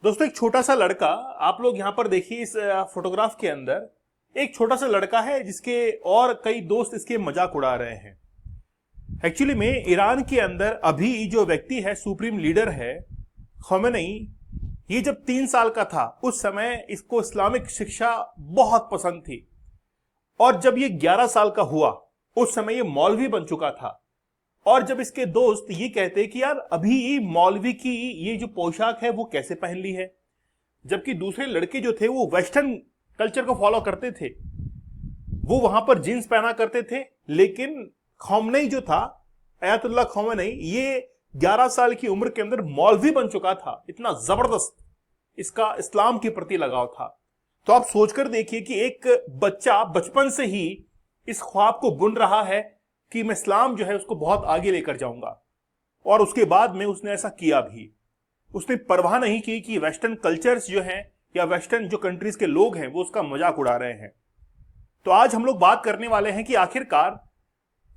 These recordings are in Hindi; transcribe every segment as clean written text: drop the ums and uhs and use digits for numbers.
दोस्तों एक छोटा सा लड़का, आप लोग यहां पर देखिए इस फोटोग्राफ के अंदर एक छोटा सा लड़का है जिसके और कई दोस्त इसके मजाक उड़ा रहे हैं। एक्चुअली में ईरान के अंदर अभी जो व्यक्ति है, सुप्रीम लीडर है खमेनी, ये जब 3 साल का था उस समय इसको इस्लामिक शिक्षा बहुत पसंद थी और जब ये 11 साल का हुआ उस समय ये मौलवी बन चुका था। और जब इसके दोस्त ये कहते कि यार अभी मौलवी की ये जो पोशाक है वो कैसे पहन ली है, जबकि दूसरे लड़के जो थे वो वेस्टर्न कल्चर को फॉलो करते थे, वो वहां पर जींस पहना करते थे। लेकिन खमेनी जो था, अयातुल्लाह खमेनी, ये 11 साल की उम्र के अंदर मौलवी बन चुका था। इतना जबरदस्त इसका इस्लाम के प्रति लगाव था। तो आप सोचकर देखिए कि एक बच्चा बचपन से ही इस ख्वाब को बुन रहा है कि मैं इस्लाम जो है उसको बहुत आगे लेकर जाऊंगा, और उसके बाद में उसने ऐसा किया भी। उसने परवाह नहीं की कि वेस्टर्न कल्चर्स जो हैं या वेस्टर्न जो कंट्रीज के लोग हैं वो उसका मजाक उड़ा रहे हैं। तो आज हम लोग बात करने वाले हैं कि आखिरकार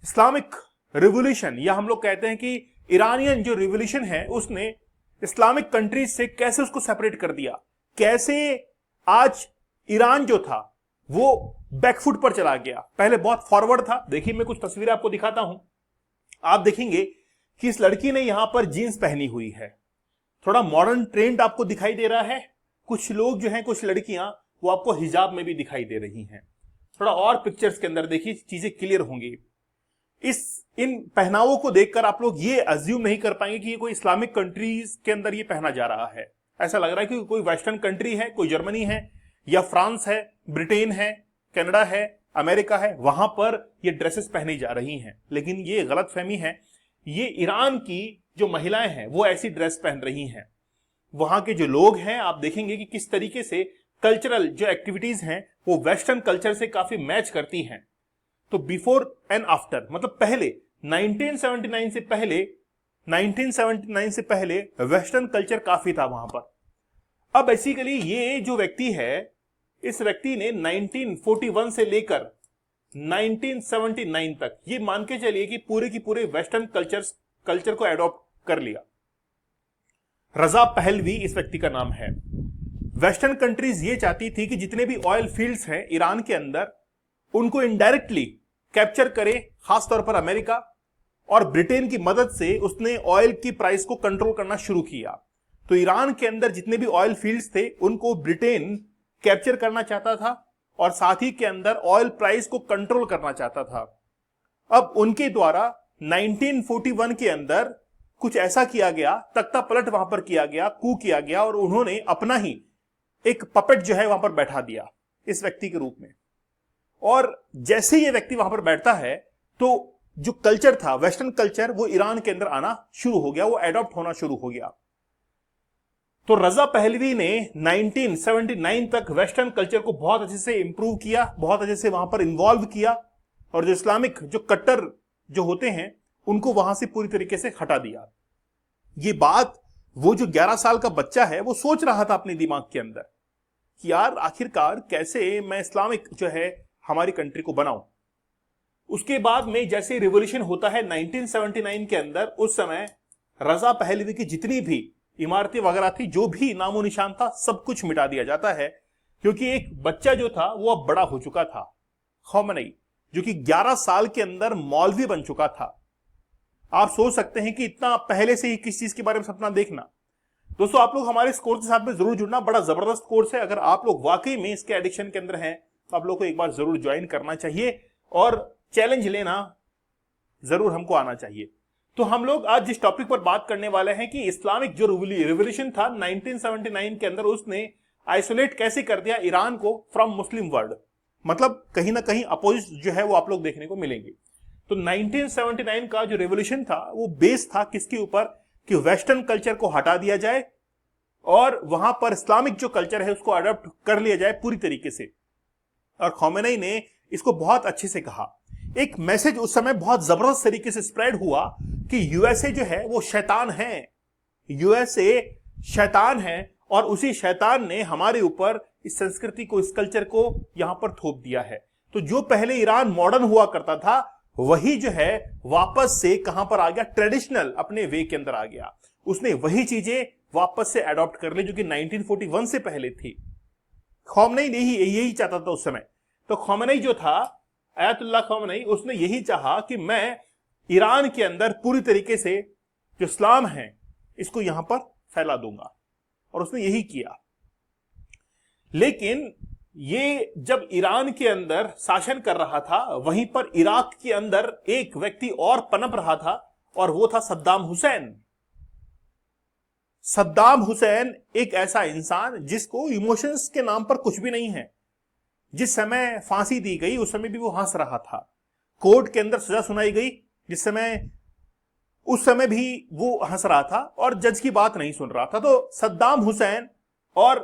इस्लामिक रिवॉल्यूशन, या हम लोग कहते हैं कि ईरानियन जो रिवॉल्यूशन है उसने इस्लामिक कंट्रीज से कैसे उसको सेपरेट कर दिया, कैसे आज ईरान जो था वो बैकफुट पर चला गया। पहले बहुत फॉरवर्ड था। देखिए मैं कुछ तस्वीरें आपको दिखाता हूं। आप देखेंगे कि इस लड़की ने यहां पर जीन्स पहनी हुई है, थोड़ा मॉडर्न ट्रेंड आपको दिखाई दे रहा है। कुछ लोग जो हैं, कुछ लड़कियां वो आपको हिजाब में भी दिखाई दे रही हैं। थोड़ा और पिक्चर्स के अंदर देखिए, चीजें क्लियर होंगी। इन पहनावों को देखकर आप लोग ये अज्यूम नहीं कर पाएंगे कि ये कोई इस्लामिक कंट्रीज के अंदर ये पहना जा रहा है। ऐसा लग रहा है कि कोई वेस्टर्न कंट्री है, कोई जर्मनी है या फ्रांस है, ब्रिटेन है, कनाडा है, अमेरिका है, वहां पर ये ड्रेसेस पहनी जा रही हैं। लेकिन ये गलतफहमी है। ये ईरान की जो महिलाएं हैं वो ऐसी ड्रेस पहन रही हैं। वहां के जो लोग हैं, आप देखेंगे कि किस तरीके से कल्चरल जो एक्टिविटीज हैं वो वेस्टर्न कल्चर से काफी मैच करती हैं। तो बिफोर एंड आफ्टर, मतलब पहले 1979 से पहले वेस्टर्न कल्चर काफी था वहां पर। अब बेसिकली ये जो व्यक्ति है, इस व्यक्ति ने 1941 से लेकर 1979 तक, ये मान के चलिए कि पूरे की पूरे वेस्टर्न कल्चर को एडॉप्ट कर लिया। रजा पहलवी इस व्यक्ति का नाम है। वेस्टर्न कंट्रीज ये चाहती थी कि जितने भी ऑयल फील्ड्स हैं ईरान के अंदर उनको इनडायरेक्टली कैप्चर करे, खासतौर पर अमेरिका और ब्रिटेन की मदद से उसने ऑयल की प्राइस को कंट्रोल करना शुरू किया। तो ईरान के अंदर जितने भी ऑयल फील्ड्स थे उनको ब्रिटेन कैप्चर करना चाहता था और साथ ही के अंदर ऑयल प्राइस को कंट्रोल करना चाहता था। अब उनके द्वारा 1941 के अंदर कुछ ऐसा किया गया, तख्ता पलट वहां पर किया गया, कू किया गया, और उन्होंने अपना ही एक पपेट जो है वहां पर बैठा दिया इस व्यक्ति के रूप में। और जैसे ये व्यक्ति वहां पर बैठता है तो जो कल्चर था, वेस्टर्न कल्चर, वो ईरान के अंदर आना शुरू हो गया, वो एडॉप्ट होना शुरू हो गया। तो रजा पहलवी ने 1979 तक वेस्टर्न कल्चर को बहुत अच्छे से इंप्रूव किया, बहुत अच्छे से वहां पर इन्वॉल्व किया, और जो इस्लामिक जो कट्टर जो होते हैं उनको वहां से पूरी तरीके से हटा दिया। ये बात वो जो 11 साल का बच्चा है वो सोच रहा था अपने दिमाग के अंदर कि यार आखिरकार कैसे मैं इस्लामिक जो है हमारी कंट्री को बनाऊं। उसके बाद में जैसे रिवॉल्यूशन होता है 1979 के अंदर, उस समय रजा पहलवी की जितनी भी इमारतें वगैरह थी, जो भी नामो निशान था, सब कुछ मिटा दिया जाता है, क्योंकि एक बच्चा जो था वो अब बड़ा हो चुका था। खमेनी जो कि 11 साल के अंदर मौलवी बन चुका था। आप सोच सकते हैं कि इतना पहले से ही किस चीज के बारे में सपना देखना। दोस्तों आप लोग हमारे इस कोर्स के साथ में जरूर जुड़ना, बड़ा जबरदस्त कोर्स है। अगर आप लोग वाकई में इसके एडिक्शन के अंदर हैं तो आप लोग को एक बार जरूर ज्वाइन करना चाहिए और चैलेंज लेना जरूर हमको आना चाहिए। तो हम लोग आज जिस टॉपिक पर बात करने वाले हैं कि इस्लामिक जो रिवॉल्यूशन था 1979 के अंदर, उसने आइसोलेट कैसे कर दिया ईरान को फ्रॉम मुस्लिम वर्ल्ड। मतलब कहीं ना कहीं अपोजिट जो है वो आप लोग देखने को मिलेंगे। तो 1979 का जो रिवॉल्यूशन था वो बेस था किसके ऊपर, कि वेस्टर्न कल्चर को हटा दिया जाए और वहां पर इस्लामिक जो कल्चर है उसको अडॉप्ट कर लिया जाए पूरी तरीके से। और खमेनी ने इसको बहुत अच्छे से कहा। एक मैसेज उस समय बहुत जबरदस्त तरीके से स्प्रेड हुआ कि यूएसए जो है वो शैतान है, यूएसए शैतान है, और उसी शैतान ने हमारे ऊपर इस संस्कृति को, इस कल्चर को यहां पर थोप दिया है। तो जो पहले ईरान मॉडर्न हुआ करता था वही जो है वापस से कहां पर आ गया, ट्रेडिशनल अपने वे के अंदर आ गया। उसने वही चीजें वापस से अडॉप्ट कर ली, जो कि 1941 से पहले थी। ख़ामेनी ने ही यही चाहता था उस समय। तो ख़ामेनी जो था, आयतुल्लाह ख़ामेनी, उसने यही चाहा कि मैं ईरान के अंदर पूरी तरीके से जो इस्लाम है इसको यहां पर फैला दूंगा, और उसने यही किया। लेकिन ये जब ईरान के अंदर शासन कर रहा था, वहीं पर इराक के अंदर एक व्यक्ति और पनप रहा था, और वो था सद्दाम हुसैन। सद्दाम हुसैन एक ऐसा इंसान जिसको इमोशंस के नाम पर कुछ भी नहीं है। जिस समय फांसी दी गई उस समय भी वो हंस रहा था, कोर्ट के अंदर सजा सुनाई गई जिस समय, उस समय भी वो हंस रहा था और जज की बात नहीं सुन रहा था। तो सद्दाम हुसैन और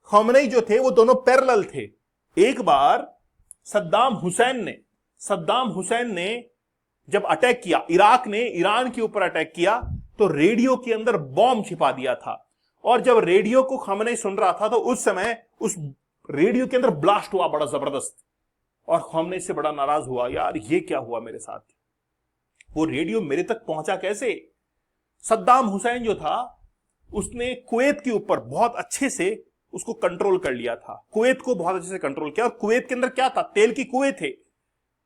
ख़ामेनी जो थे वो दोनों पैरेलल थे। एक बार सद्दाम हुसैन ने जब अटैक किया, इराक ने ईरान के ऊपर अटैक किया, तो रेडियो के अंदर बॉम्ब छिपा दिया था, और जब रेडियो को ख़ामेनी सुन रहा था तो उस समय उस रेडियो के अंदर ब्लास्ट हुआ बड़ा जबरदस्त, और ख़ामेनी से बड़ा नाराज हुआ, यार ये क्या हुआ मेरे साथ, वो रेडियो मेरे तक पहुंचा कैसे। सद्दाम हुसैन जो था उसने कुवैत के ऊपर बहुत अच्छे से उसको कंट्रोल कर लिया था, कुवैत को बहुत अच्छे से कंट्रोल किया। और कुवैत के अंदर क्या था, तेल की कुएं थे,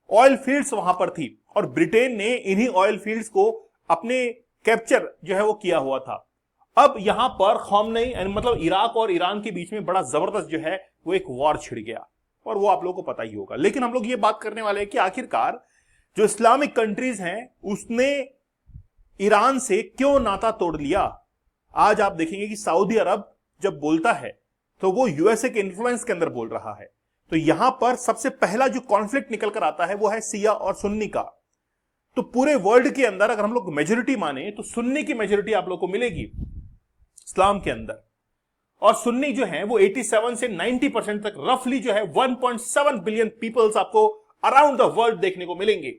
ऑयल फील्ड्स वहां पर थी, और ब्रिटेन ने इन्हीं ऑयल फील्ड्स को अपने कैप्चर जो है वो किया हुआ था। अब यहां पर ख़ामेनी, मतलब इराक और ईरान के बीच में बड़ा जबरदस्त जो है वो एक वॉर छिड़ गया, और वो आप लोगों को पता ही होगा। लेकिन हम लोग ये बात करने वाले हैं कि आखिरकार जो इस्लामिक कंट्रीज हैं उसने ईरान से क्यों नाता तोड़ लिया। आज आप देखेंगे कि सऊदी अरब जब बोलता है तो वो यूएसए के इन्फ्लुएंस के अंदर बोल रहा है। तो यहां पर सबसे पहला जो कॉन्फ्लिक्ट निकल कर आता है वो है शिया और सुन्नी का। तो पूरे वर्ल्ड के अंदर अगर हम लोग मेजोरिटी माने तो सुन्नी की मेजोरिटी आप लोग को मिलेगी इस्लाम के अंदर, और सुन्नी जो है वो 87 से 90% तक रफली जो है 1.7 बिलियन पीपल्स आपको अराउंड द वर्ल्ड देखने को मिलेंगे।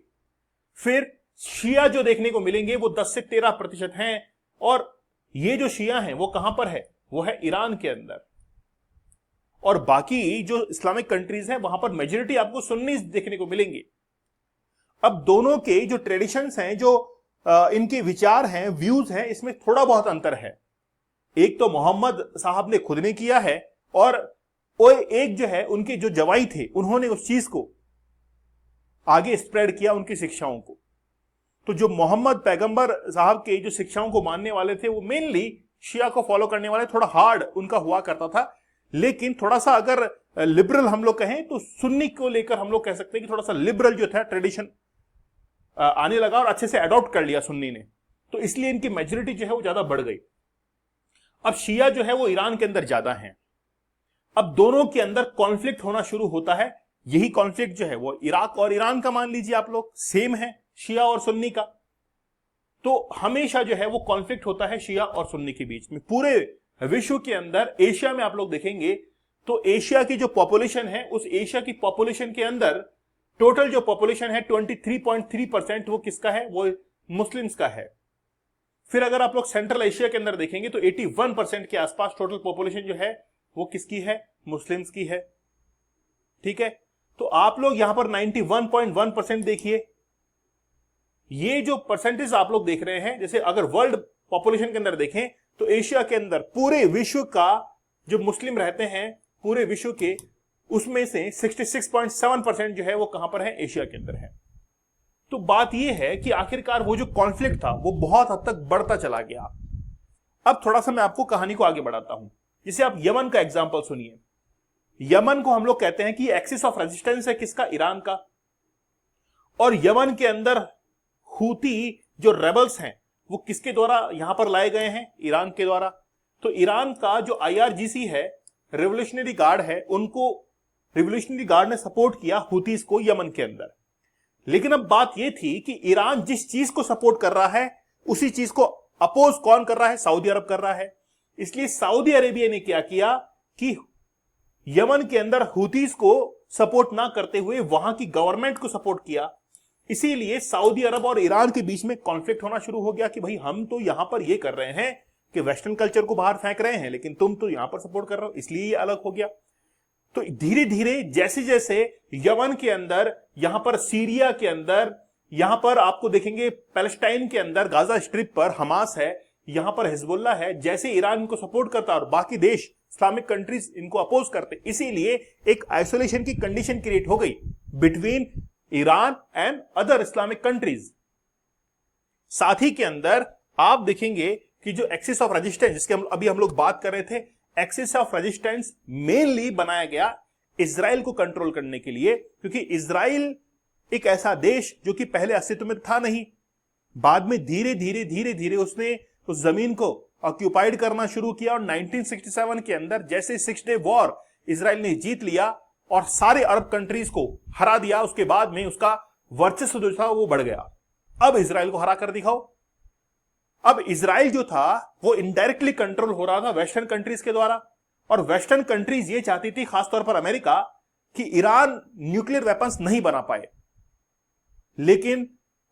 फिर शिया जो देखने को मिलेंगे वो 10 से 13% हैं, और ये जो शिया हैं वो कहां पर है, वो है ईरान के अंदर। और बाकी जो इस्लामिक कंट्रीज हैं वहां पर मेजोरिटी आपको सुन्नी देखने को मिलेंगे। अब दोनों के जो ट्रेडिशंस हैं, जो इनके विचार हैं, व्यूज हैं, इसमें थोड़ा बहुत अंतर है। एक तो मोहम्मद साहब ने खुद ने किया है, और एक जो है उनके जो जवाई थे उन्होंने उस चीज को आगे स्प्रेड किया, उनकी शिक्षाओं को। तो जो मोहम्मद पैगंबर साहब के जो शिक्षाओं को मानने वाले थे वो मेनली शिया को फॉलो करने वाले, थोड़ा हार्ड उनका हुआ करता था। लेकिन थोड़ा सा अगर लिबरल हम लोग कहें तो सुन्नी को लेकर हम लोग कह सकते हैं कि थोड़ा सा लिबरल जो था ट्रेडिशन आने लगा, और अच्छे से अडॉप्ट कर लिया सुन्नी ने, तो इसलिए इनकी मेजोरिटी जो है वो ज्यादा बढ़ गई। अब शिया जो है वो ईरान के अंदर ज्यादा है। अब दोनों के अंदर कॉन्फ्लिक्ट होना शुरू होता है। यही कॉन्फ्लिक्ट जो है वो इराक और ईरान का मान लीजिए आप लोग, सेम है शिया और सुन्नी का। तो हमेशा जो है वो कॉन्फ्लिक्ट होता है शिया और सुन्नी के बीच में। पूरे विश्व के अंदर, एशिया में आप लोग देखेंगे तो एशिया की जो पॉपुलेशन है, उस एशिया की पॉपुलेशन के अंदर टोटल जो पॉपुलेशन है 23.3% वो किसका है, वो मुस्लिम्स का है। फिर अगर आप लोग सेंट्रल एशिया के अंदर देखेंगे तो 81% के आसपास टोटल पॉपुलेशन जो है वो किसकी है, मुस्लिम्स की है। ठीक है, तो आप लोग यहां पर 91.1% देखिए। ये जो परसेंटेज आप लोग देख रहे हैं, जैसे अगर वर्ल्ड पॉपुलेशन के अंदर देखें तो एशिया के अंदर पूरे विश्व का जो मुस्लिम रहते हैं, पूरे विश्व के, उसमें से 66.7% जो है वो कहां पर है, एशिया के अंदर है। तो बात यह है कि आखिरकार वो जो कॉन्फ्लिक्ट था वो बहुत हद तक बढ़ता चला गया। अब थोड़ा सा मैं आपको कहानी को आगे बढ़ाता हूं। जैसे आप यमन का एग्जांपल सुनिए। यमन को हम लोग कहते हैं कि एक्सिस ऑफ रेजिस्टेंस है किसका, ईरान का। और यमन के अंदर हूती जो रेबल्स हैं वो किसके द्वारा यहां पर लाए गए हैं, ईरान के द्वारा। तो ईरान का जो IRGC है, रिवोल्यूशनरी गार्ड है, उनको रिवोल्यूशनरी गार्ड ने सपोर्ट किया हूतीस को यमन के अंदर। लेकिन अब बात यह थी कि ईरान जिस चीज को सपोर्ट कर रहा है उसी चीज को अपोज कौन कर रहा है, सऊदी अरब कर रहा है। इसलिए सऊदी अरेबिया ने क्या किया कि यमन के अंदर हूतीस को सपोर्ट ना करते हुए वहां की गवर्नमेंट को सपोर्ट किया। इसीलिए सऊदी अरब और ईरान के बीच में कॉन्फ्लिक्ट होना शुरू हो गया कि भाई हम तो यहां पर ये कर रहे हैं कि वेस्टर्न कल्चर को बाहर फेंक रहे हैं, लेकिन तुम तो यहां पर सपोर्ट कर रहे हो, इसलिए ये अलग हो गया। तो धीरे धीरे जैसे जैसे यमन के अंदर, यहां पर सीरिया के अंदर, यहां पर आपको देखेंगे पैलेस्टाइन के अंदर, गाजा स्ट्रिप पर हमास है, यहां पर हिजबुल्ला है, जैसे ईरान इनको सपोर्ट करता है और बाकी देश इस्लामिक कंट्रीज इनको अपोज करते, इसीलिए एक आइसोलेशन की कंडीशन क्रिएट हो गई between Iran and other Islamic countries. साथ ही के अंदर आप देखेंगे कि जो एक्सिस ऑफ रेजिस्टेंस जिसके अभी हम लोग बात कर रहे थे, एक्सिस ऑफ रेजिस्टेंस मेनली बनाया गया इजराइल को कंट्रोल करने के लिए, क्योंकि इजराइल एक ऐसा देश जो कि पहले अस्तित्व में था नहीं, बाद में धीरे धीरे उसने उस जमीन को ऑक्यूपाइड करना शुरू किया और 1967 के अंदर जैसे 6 डे वॉर इजराइल ने जीत लिया और सारे अरब कंट्रीज को हरा दिया, उसके बाद में उसका वर्चस्व जो था वो बढ़ गया। अब इजराइल को हरा कर दिखाओ। अब इजराइल जो था वो इनडायरेक्टली कंट्रोल हो रहा था वेस्टर्न कंट्रीज के द्वारा, और वेस्टर्न कंट्रीज ये चाहती थी, खासतौर पर अमेरिका, कि ईरान न्यूक्लियर वेपन्स नहीं बना पाए। लेकिन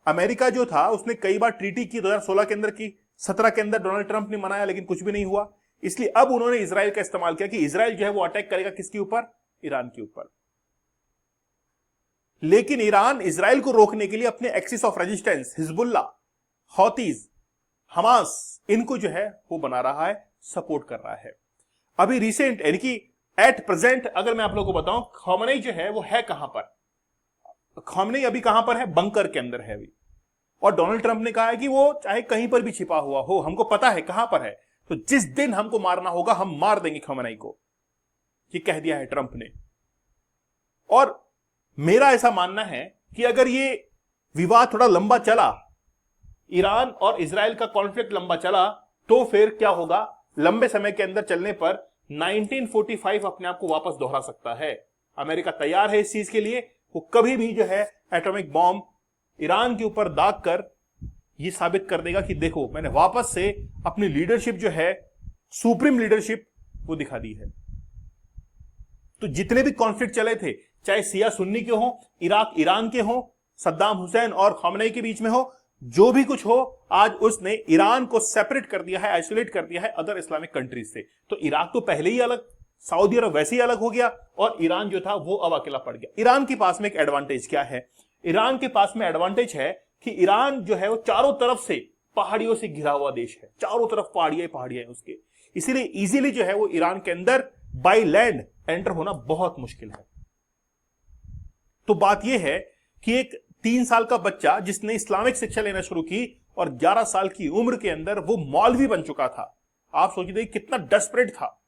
अमेरिका जो था उसने कई बार ट्रीटी की, 2016 के अंदर की, 17 के अंदर डोनाल्ड ट्रंप ने मनाया, लेकिन कुछ भी नहीं हुआ। इसलिए अब उन्होंने इजराइल का इस्तेमाल किया कि इजराइल जो है वो अटैक करेगा किसके ऊपर? ईरान के ऊपर। लेकिन ईरान इजराइल को रोकने के लिए अपने axis of resistance, Hezbollah, Houthis, Hamas, इनको जो है वो बना रहा है, सपोर्ट कर रहा है। अभी रिसेंट यानी कि एट प्रेजेंट अगर मैं आप लोगों को बताऊं, खमेनी जो है वो है कहां पर? खमेनी अभी कहां पर है? बंकर के अंदर है अभी। और डोनाल्ड ट्रंप ने कहा है कि वो चाहे कहीं पर भी छिपा हुआ हो, हमको पता है कहां पर है, तो जिस दिन हमको मारना होगा हम मार देंगे खमेनी को, ये कह दिया है ट्रंप ने। और मेरा ऐसा मानना है कि अगर ये विवाद थोड़ा लंबा चला, ईरान और इजराइल का कॉन्फ्लिक्ट लंबा चला, तो फिर क्या होगा? लंबे समय के अंदर चलने पर 1945 अपने आप को वापस दोहरा सकता है। अमेरिका तैयार है इस चीज के लिए, वो कभी भी जो है एटॉमिक बॉम्ब ईरान के ऊपर दाग कर ये साबित कर देगा कि देखो मैंने वापस से अपनी लीडरशिप जो है, सुप्रीम लीडरशिप, वो दिखा दी है। तो जितने भी कॉन्फ्लिक्ट चले थे, चाहे सिया सुन्नी के हो, इराक ईरान के हो, सद्दाम हुसैन और खमेनी के बीच में हो, जो भी कुछ हो, आज उसने ईरान को सेपरेट कर दिया है, आइसोलेट कर दिया है अदर इस्लामिक कंट्रीज से। तो इराक तो पहले ही अलग, सऊदी अरब वैसे ही अलग हो गया, और ईरान जो था वो अब अकेला पड़ गया। ईरान के पास में एक एडवांटेज क्या है? ईरान के पास में एडवांटेज है कि ईरान जो है वो चारों तरफ से पहाड़ियों से घिरा हुआ देश है, चारों तरफ पहाड़ियां उसके, इसीलिए इजीली जो है वो ईरान के अंदर बाय लैंड एंटर होना बहुत मुश्किल है। तो बात यह है कि एक 3 साल का बच्चा जिसने इस्लामिक शिक्षा लेना शुरू की और 11 साल की उम्र के अंदर वो मौलवी बन चुका था, आप सोचिए कितना डेस्परेट था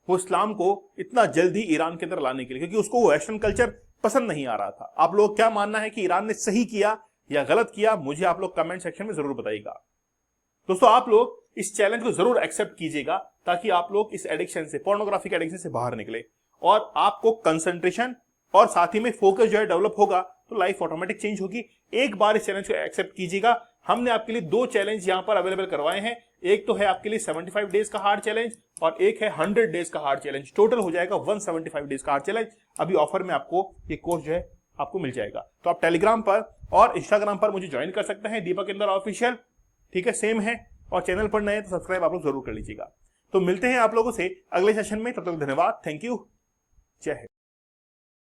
वो इस्लाम को इतना जल्दी ईरान के अंदर लाने के लिए, क्योंकि उसको वेस्टर्न कल्चर पसंद नहीं आ रहा था। आप लोग क्या मानना है कि ईरान ने सही किया या गलत किया? मुझे आप लोग कमेंट सेक्शन में जरूर बताइएगा। दोस्तों, आप लोग इस चैलेंज को जरूर एक्सेप्ट कीजिएगा ताकि आप लोग इस एडिक्शन से, पोर्नोग्राफी के एडिक्शन से बाहर निकले, और आपको कंसंट्रेशन और साथ ही में फोकस जो है डेवलप होगा, तो लाइफ ऑटोमेटिक चेंज होगी। एक बार इस चैलेंज को एक्सेप्ट कीजिएगा। हमने आपके लिए 2 चैलेंज यहां पर अवेलेबल करवाए हैं। एक तो है आपके लिए 75 डेज का हार्ड चैलेंज और एक है 100 डेज का हार्ड चैलेंज। टोटल हो जाएगा 175 डेज का हार्ड चैलेंज। अभी ऑफर में आपको ये कोर्स जो है आपको मिल जाएगा। तो आप टेलीग्राम पर और इंस्टाग्राम पर मुझे ज्वाइन कर सकते हैं, दीपक इंदर ऑफिशियल, ठीक है, सेम है। और चैनल पर नए तो सब्सक्राइब आप लोग जरूर कर लीजिएगा। तो मिलते हैं आप लोगों से अगले सेशन में, तब तक धन्यवाद, थैंक यू, जय हिंद।